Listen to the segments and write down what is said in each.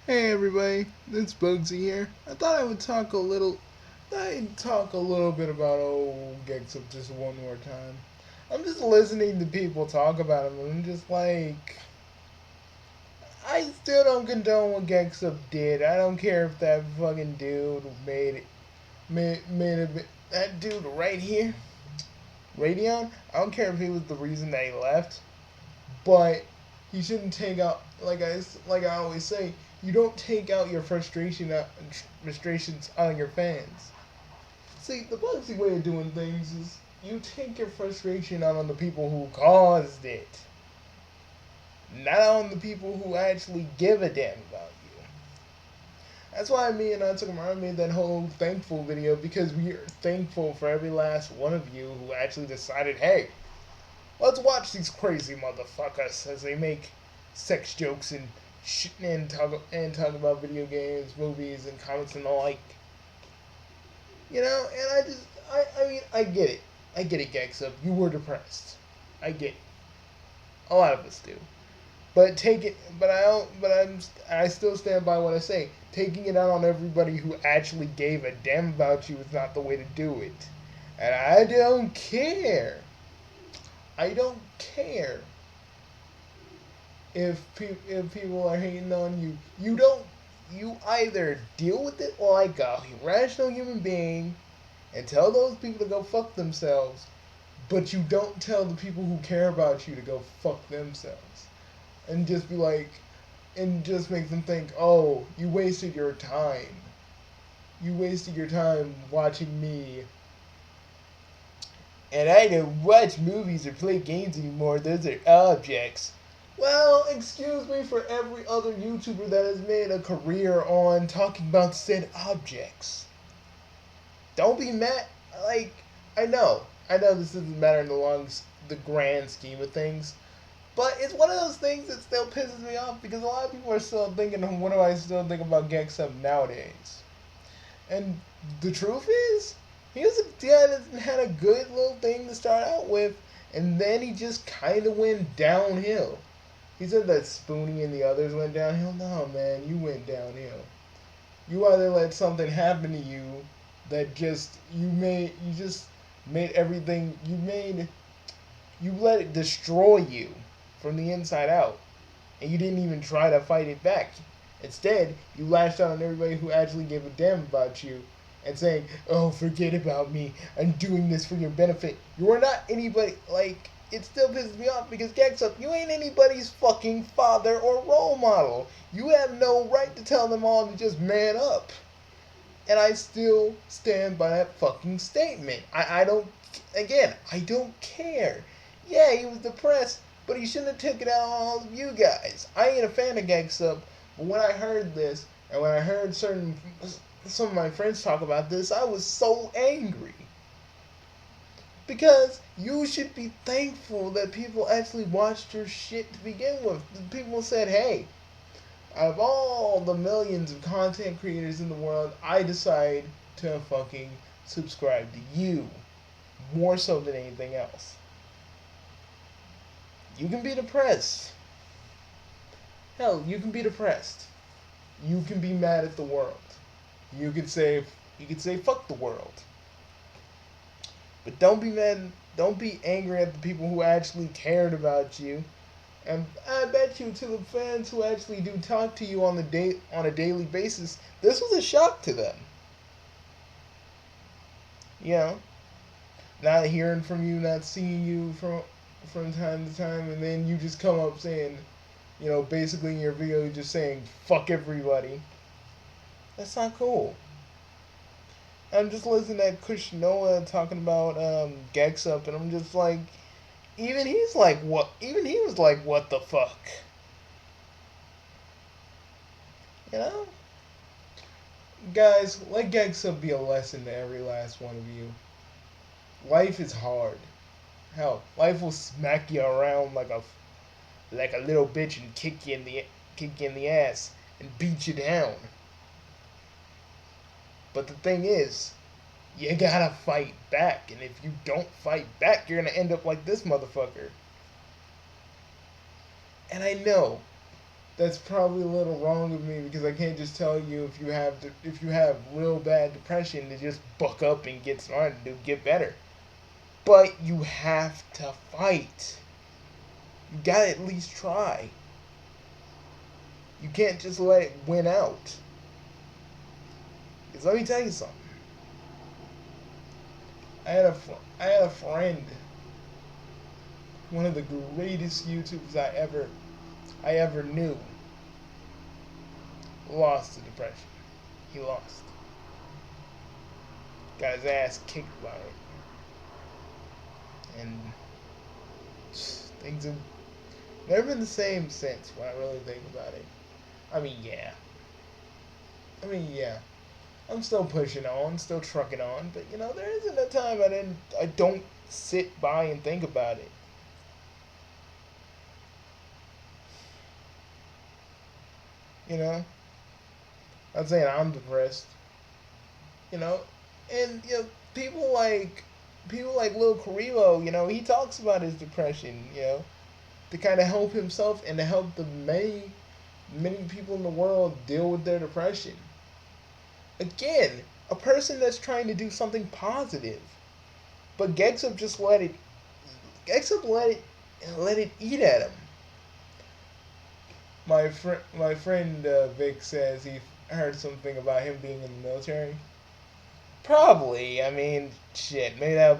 Hey everybody, it's Bugsy here. I thought I'd talk a little bit about old gexup just one more time. I'm just listening to people talk about him, and I'm just like, I still don't condone what gexup did. I don't care if that fucking dude that dude right here, Radeon. I don't care if he was the reason that he left, but he shouldn't take out like I always say. You don't take out your frustrations on your fans. See, the Bugsy way of doing things is you take your frustration out on the people who caused it, not on the people who actually give a damn about you. That's why me and Atsukamara made that whole thankful video because we are thankful for every last one of you who actually decided, hey, let's watch these crazy motherfuckers as they make sex jokes and shit and talk about video games, movies, and comics and the like. And I get it. I get it, Gexup. You were depressed. I get it. A lot of us do. But take it. But I don't. But I still stand by what I say. Taking it out on everybody who actually gave a damn about you is not the way to do it. And I don't care. I don't care if people are hating on you. You don't. You either deal with it like a rational human being and tell those people to go fuck themselves, but you don't tell the people who care about you to go fuck themselves. And just be like, and just make them think, oh, you wasted your time. You wasted your time watching me. And I don't watch movies or play games anymore. Those are objects. Well, excuse me for every other YouTuber that has made a career on talking about said objects. Don't be mad. Like, I know this doesn't matter in the grand scheme of things, but it's one of those things that still pisses me off because a lot of people are still thinking, what do I still think about Gexup nowadays? And the truth is, he was a guy that had a good little thing to start out with, and then he just kind of went downhill. He said that Spoonie and the others went downhill. No, man, you went downhill. You either let something happen to you that you just made everything you let it destroy you from the inside out, and you didn't even try to fight it back. Instead, you lashed out on everybody who actually gave a damn about you and saying, oh, forget about me, I'm doing this for your benefit. You are not anybody. Like, it still pisses me off because Gexup, you ain't anybody's fucking father or role model. You have no right to tell them all to just man up. And I still stand by that fucking statement. I don't, again, I don't care. Yeah, he was depressed, but he shouldn't have took it out on all of you guys. I ain't a fan of Gexup, but when I heard this, and when I heard some of my friends talk about this, I was so angry. Because you should be thankful that people actually watched your shit to begin with. People said, hey, out of all the millions of content creators in the world, I decide to fucking subscribe to you more so than anything else. You can be depressed. Hell, you can be depressed. You can be mad at the world. You could say fuck the world. But don't be mad. Don't be angry at the people who actually cared about you. And I bet you to the fans who actually do talk to you on a daily basis, this was a shock to them. You know, not hearing from you, not seeing you from time to time, and then you just come up saying, basically in your video, you're just saying fuck everybody. That's not cool. I'm just listening to Kush Noah talking about Gexup, and I'm just like, even he's like, what? Even he was like, what the fuck? You know? Guys, let Gexup be a lesson to every last one of you. Life is hard. Hell, life will smack you around like a little bitch and kick you in the ass and beat you down. But the thing is, you gotta fight back, and if you don't fight back, you're gonna end up like this motherfucker. And I know that's probably a little wrong of me because I can't just tell you if you have real bad depression to just buck up and get smart and get better. But you have to fight. You gotta at least try. You can't just let it win out. Because let me tell you something. I had a friend, one of the greatest YouTubers I ever knew, lost to depression. He lost. Got his ass kicked by it. And things have never been the same since when I really think about it. I mean, yeah. I'm still pushing on, still trucking on, but there isn't a time I don't sit by and think about it. You know? I'm saying I'm depressed. You know? And people like Lil Carrillo, he talks about his depression, to kind of help himself and to help the many people in the world deal with their depression. Again, a person that's trying to do something positive. But gexup just let it eat at him. My friend Vic says he heard something about him being in the military. Probably. I mean, shit. Maybe that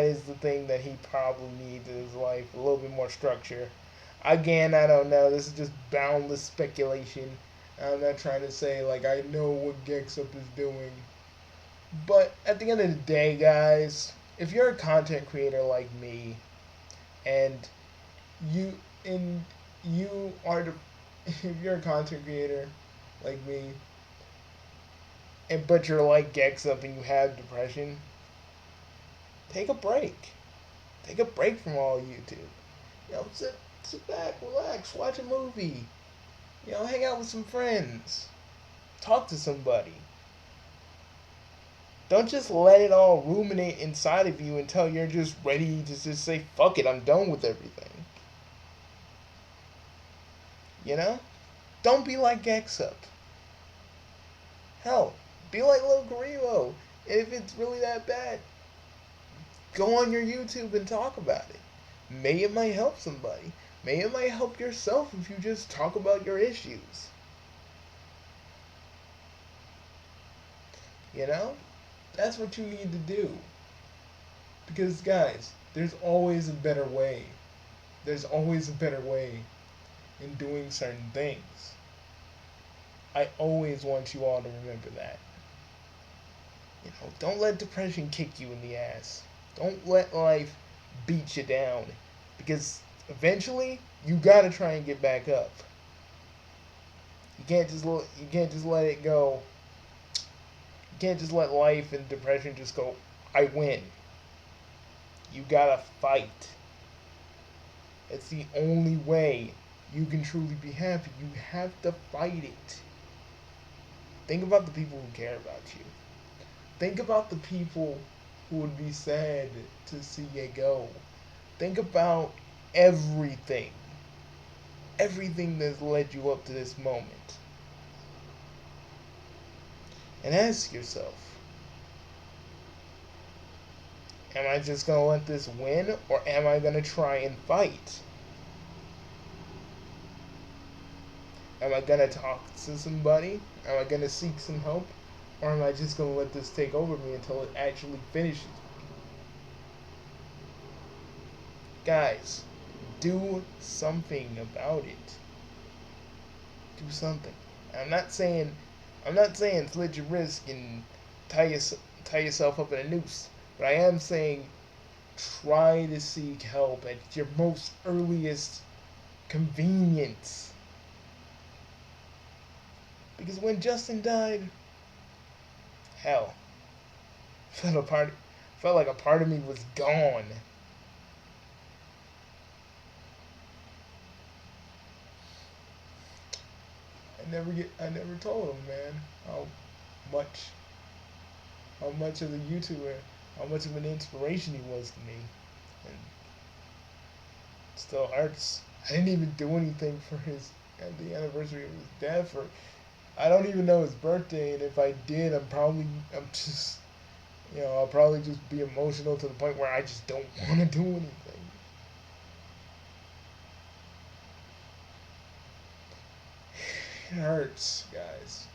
is the thing that he probably needs in his life. A little bit more structure. Again, I don't know. This is just boundless speculation. I'm not trying to say like I know what gexup is doing. But at the end of the day, guys, if you're a content creator like me, and you and you are the, if you're a content creator like me, but you're like gexup and you have depression, take a break. Take a break from all YouTube. Sit back, relax, watch a movie. Hang out with some friends. Talk to somebody. Don't just let it all ruminate inside of you until you're just ready to just say, fuck it, I'm done with everything. Don't be like gexup. Hell, be like Lil Carrillo. If it's really that bad, go on your YouTube and talk about it. Maybe it might help somebody. Maybe it might help yourself if you just talk about your issues. That's what you need to do. Because, guys, there's always a better way. There's always a better way in doing certain things. I always want you all to remember that. Don't let depression kick you in the ass. Don't let life beat you down. Because eventually, you gotta try and get back up. You can't just let it go. You can't just let life and depression just go, I win. You gotta fight. It's the only way you can truly be happy. You have to fight it. Think about the people who care about you. Think about the people who would be sad to see you go. Think about everything. Everything that's led you up to this moment. And ask yourself, am I just going to let this win, or am I going to try and fight? Am I going to talk to somebody? Am I going to seek some help? Or am I just going to let this take over me until it actually finishes me? Guys, do something about it. Do something. I'm not saying slit your wrist and tie yourself up in a noose. But I am saying try to seek help at your most earliest convenience. Because when Justin died, hell, felt like a part of me was gone. I never told him, man, how much of a YouTuber, how much of an inspiration he was to me. And it still hurts. I didn't even do anything for his at the anniversary of his death, or I don't even know his birthday, and if I did, I'm just, I'll probably just be emotional to the point where I just don't want to do anything. It hurts, guys.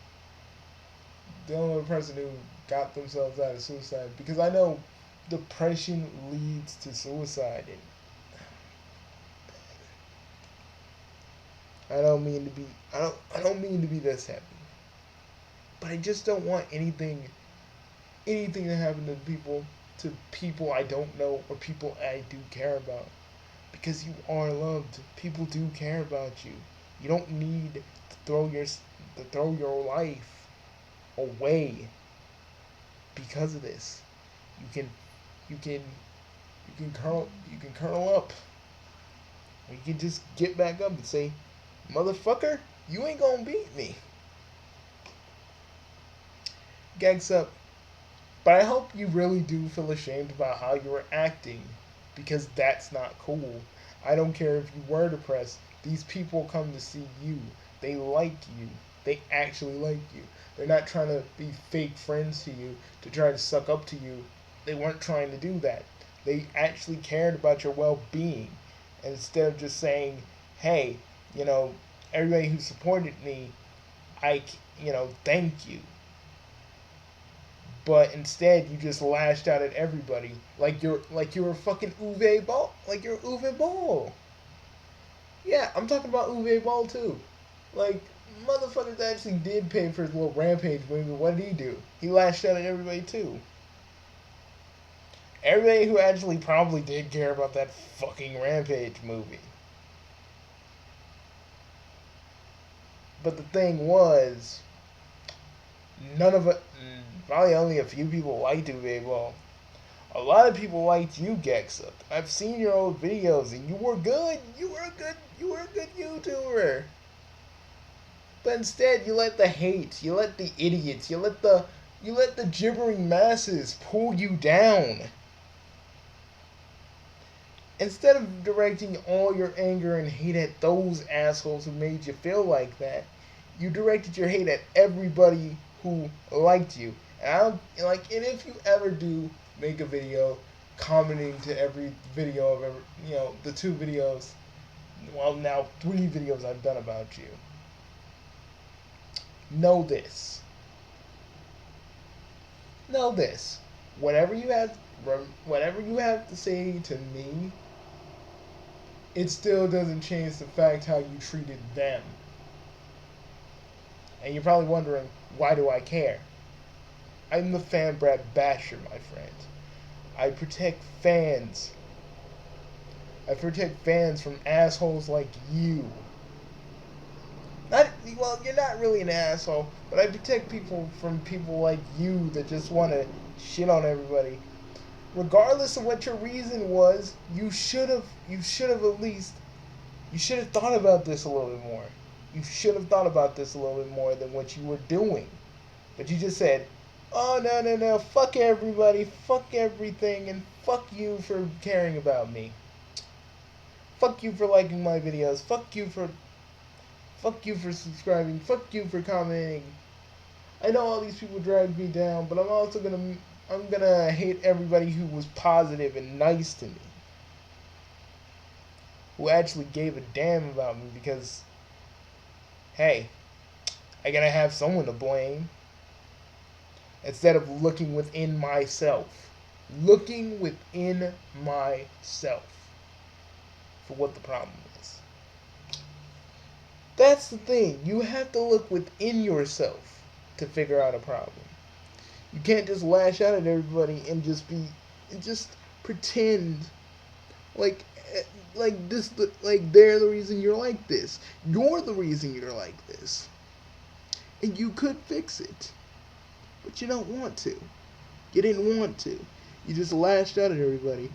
Dealing with a person who got themselves out of suicide, because I know depression leads to suicide, and I don't mean to be this happy, but I just don't want anything to happen to people I don't know or people I do care about, because you are loved. People do care about you. You don't need to throw your life away because of this. You can you can you can curl up, or you can just get back up and say, "Motherfucker, you ain't gonna beat me." Gexup. But I hope you really do feel ashamed about how you were acting, because that's not cool. I don't care if you were depressed. These people come to see you. They like you. They actually like you. They're not trying to be fake friends to you to try to suck up to you. They weren't trying to do that. They actually cared about your well-being. And instead of just saying, "Hey, you know, everybody who supported me, thank you." But instead, you just lashed out at everybody like you're a fucking Uwe Ball, like you're Uwe Ball. Yeah, I'm talking about Uwe Ball too. Like, motherfuckers actually did pay for his little rampage movie. What did he do? He lashed out at everybody too. Everybody who actually probably did care about that fucking rampage movie. But the thing was, none of it. Probably only a few people liked Uwe Ball. A lot of people liked you, Gexup. I've seen your old videos, and you were good. You were a good YouTuber. But instead, you let the hate, you let the idiots, you let the gibbering masses pull you down. Instead of directing all your anger and hate at those assholes who made you feel like that, you directed your hate at everybody who liked you. And if you ever do make a video commenting to every video of the 2 videos, well, now 3 videos I've done about you, know this. Know this. Whatever you have to say to me, it still doesn't change the fact how you treated them. And you're probably wondering, why do I care? I'm the fan brat basher, my friend. I protect fans. I protect fans from assholes like you. You're not really an asshole, but I protect people from people like you that just want to shit on everybody. Regardless of what your reason was, you should have thought about this a little bit more. You should have thought about this a little bit more than what you were doing. But you just said, "Oh, no, fuck everybody, fuck everything, and fuck you for caring about me. Fuck you for liking my videos, fuck you for subscribing, fuck you for commenting. I know all these people dragged me down, but I'm gonna hate everybody who was positive and nice to me. Who actually gave a damn about me, because, hey, I gotta have someone to blame. Instead of looking within myself. Looking within myself for what the problem is. That's the thing. You have to look within yourself to figure out a problem. You can't just lash out at everybody and just pretend like they're the reason you're like this. You're the reason you're like this. And you could fix it. But you don't want to. You didn't want to. You just lashed out at everybody.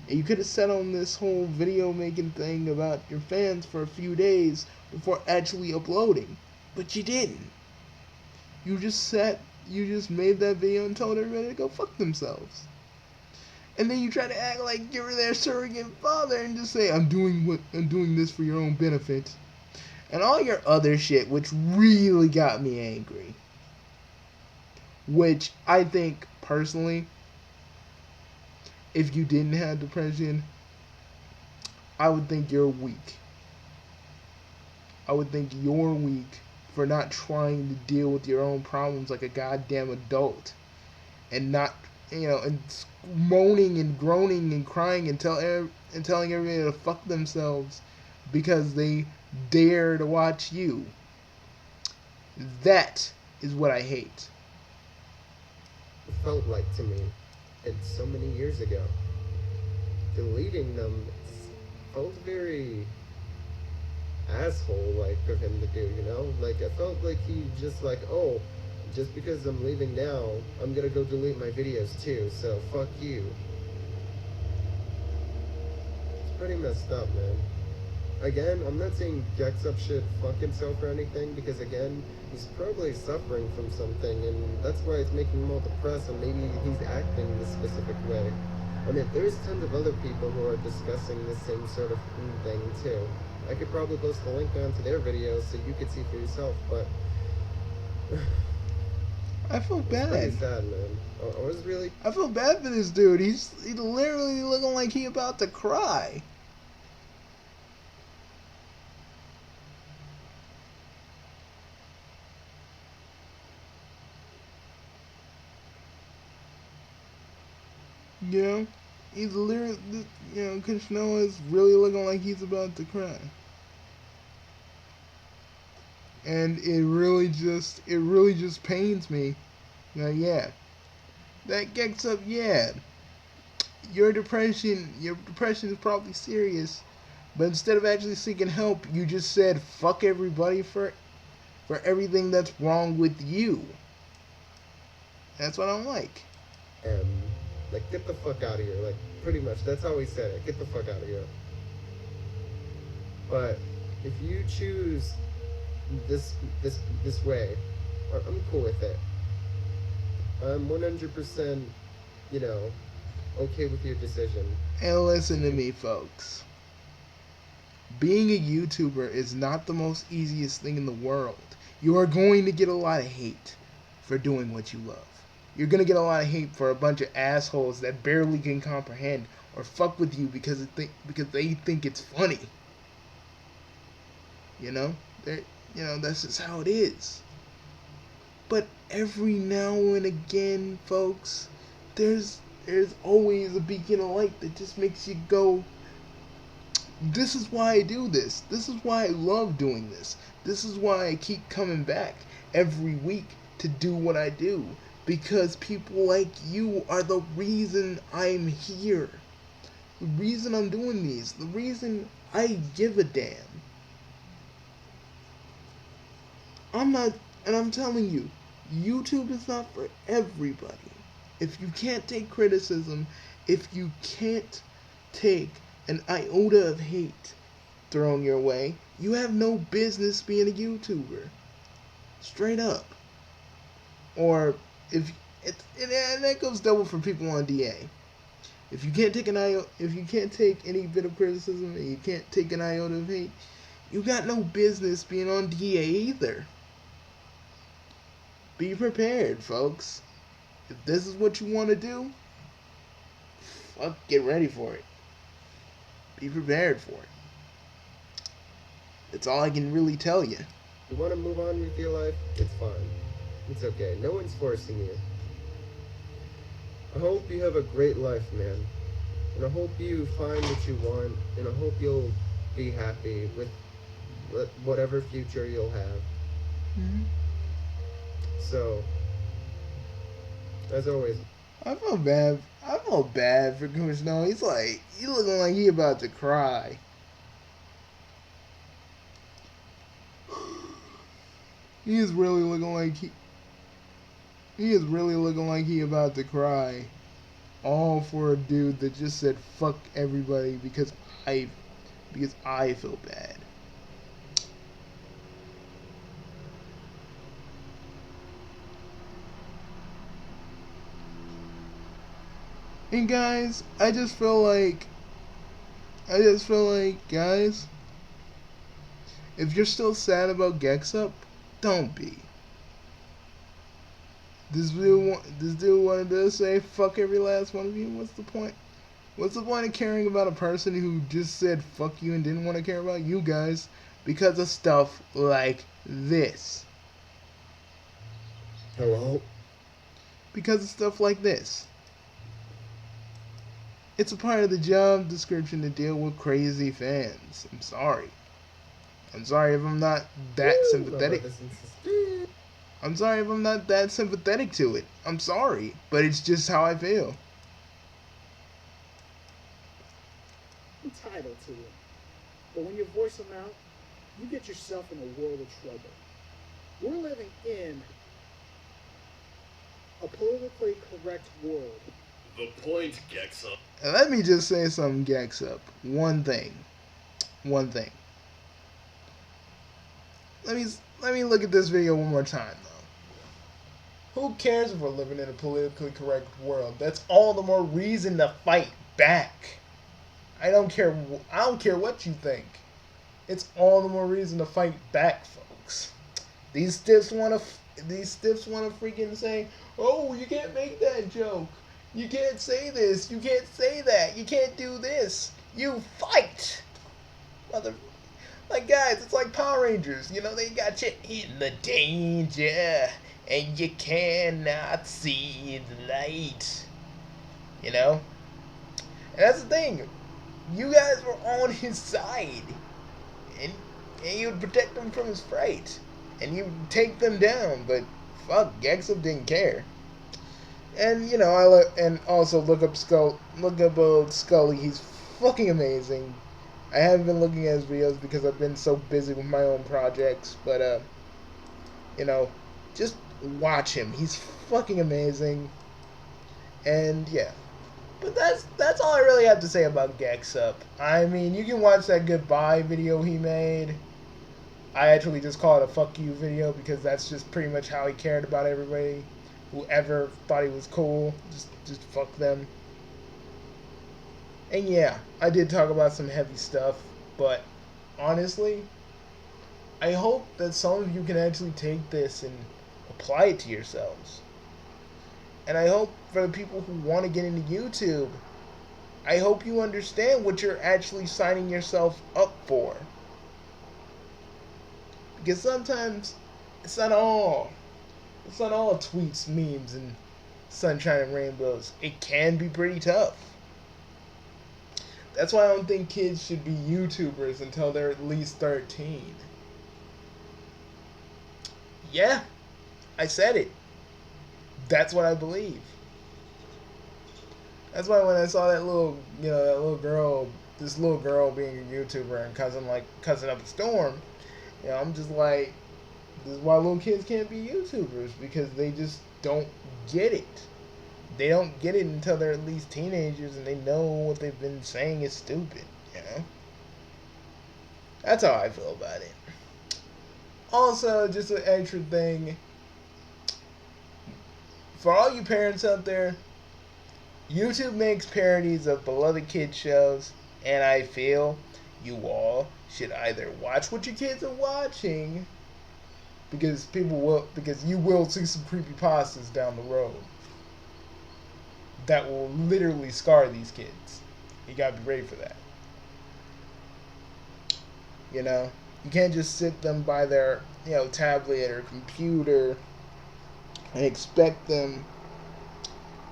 And you could have sat on this whole video making thing about your fans for a few days before actually uploading. But you didn't. You just made that video and told everybody to go fuck themselves. And then you try to act like you're their surrogate father and just say, I'm doing this for your own benefit. and all your other shit, which really got me angry. Which I think, personally, if you didn't have depression, I would think you're weak. I would think you're weak for not trying to deal with your own problems like a goddamn adult. And not, and moaning and groaning and crying and telling everybody to fuck themselves because they dare to watch you. That is what I hate. It felt like to me, it's so many years ago. Deleting them felt very asshole-like of him to do, Like, I felt like he just like, oh, just because I'm leaving now, I'm gonna go delete my videos too, so fuck you. It's pretty messed up, man. Again, I'm not saying gexup should fuck himself or anything, because again, he's probably suffering from something, and that's why it's making him all depressed, and maybe he's acting this specific way. I mean, there's tons of other people who are discussing the same sort of thing too. I could probably post the link onto their videos so you could see for yourself, but I feel bad. It's pretty sad, man. I was really. I feel bad for this dude. He's literally looking like he about to cry. He's literally, Krishna is really looking like he's about to cry. And it really just pains me. Yeah. That gexup, yeah. Your depression is probably serious, but instead of actually seeking help, you just said fuck everybody for everything that's wrong with you. That's what I don't like. Like, get the fuck out of here. Like, pretty much, that's how he said it. Get the fuck out of here. But if you choose this way, I'm cool with it. I'm 100%, okay with your decision. And listen to me, folks. Being a YouTuber is not the most easiest thing in the world. You are going to get a lot of hate for doing what you love. You're going to get a lot of hate for a bunch of assholes that barely can comprehend or fuck with you because they think it's funny. That's just how it is. But every now and again, folks, there's always a beacon of light that just makes you go, this is why I do this. This is why I love doing this. This is why I keep coming back every week to do what I do. Because people like you are the reason I'm here. The reason I'm doing these. The reason I give a damn. I'm telling you, YouTube is not for everybody. If you can't take criticism, if you can't take an iota of hate thrown your way, you have no business being a YouTuber. Straight up. Or and that goes double for people on DA. If you can't take any bit of criticism and you can't take an iota of hate, you got no business being on DA either. Be prepared, folks. If this is what you want to do, get ready for it. Be prepared for it. That's all I can really tell you. You want to move on with your life? It's fine. It's okay. No one's forcing you. I hope you have a great life, man. And I hope you find what you want. And I hope you'll be happy with whatever future you'll have. Mm-hmm. So, as always, I feel bad for Krishna. He's looking like he about to cry. He is really looking like he about to cry. All for a dude that just said fuck everybody because I feel bad. And guys, I just feel like guys, If you're still sad about gexup, don't be. This dude wanted to say fuck every last one of you. What's the point? What's the point of caring about a person who just said fuck you and didn't want to care about you guys because of stuff like this? Hello? Because of stuff like this. It's a part of the job description to deal with crazy fans. I'm sorry. I'm sorry if I'm not that sympathetic. I'm sorry if I'm not that sympathetic to it. I'm sorry, but it's just how I feel. Entitled to it. But when you voice them out, you get yourself in a world of trouble. We're living in a politically correct world. The point, Gexup. And let me just say something, gexup. One thing. Let me look at this video one more time, though. Who cares if we're living in a politically correct world? That's all the more reason to fight back. I don't care what you think. It's all the more reason to fight back, folks. These stiffs want to freaking say, "Oh, you can't make that joke. You can't say this. You can't say that. You can't do this. You fight." Like, guys, it's like Power Rangers. You know, they got you in the danger and you cannot see the light. You know? And that's the thing. You guys were on his side. And you would protect him from his fright. And you would take them down. But fuck, gexup didn't care. And, you know, also look up old Scully. He's fucking amazing. I haven't been looking at his videos because I've been so busy with my own projects, but, you know, just watch him. He's fucking amazing. And, yeah. But that's all I really have to say about gexup. I mean, you can watch that goodbye video he made. I actually just call it a fuck you video because that's just pretty much how he cared about everybody. Whoever thought he was cool, just fuck them. And yeah, I did talk about some heavy stuff, but honestly, I hope that some of you can actually take this and apply it to yourselves. And I hope for the people who want to get into YouTube, I hope you understand what you're actually signing yourself up for. Because sometimes it's not all tweets, memes, and sunshine and rainbows. It can be pretty tough. That's why I don't think kids should be YouTubers until they're at least 13. Yeah, I said it. That's what I believe. That's why when I saw that little girl being a YouTuber and cussing up a storm, you know, I'm just like, this is why little kids can't be YouTubers, because they just don't get it. They don't get it until they're at least teenagers and they know what they've been saying is stupid, you know? That's how I feel about it. Also, just an extra thing. For all you parents out there, YouTube makes parodies of beloved kids shows, and I feel you all should either watch what your kids are watching, because you will see some creepypastas down the road that will literally scar these kids. You gotta be ready for that. You know, you can't just sit them by their, tablet or computer and expect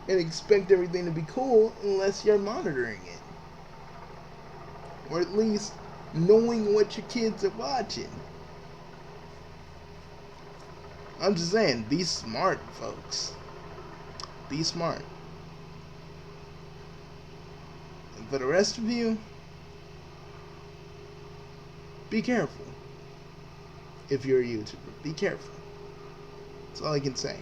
everything to be cool unless you're monitoring it. Or at least knowing what your kids are watching. I'm just saying, be smart, folks. Be smart. And for the rest of you, be careful. If you're a YouTuber, be careful. That's all I can say.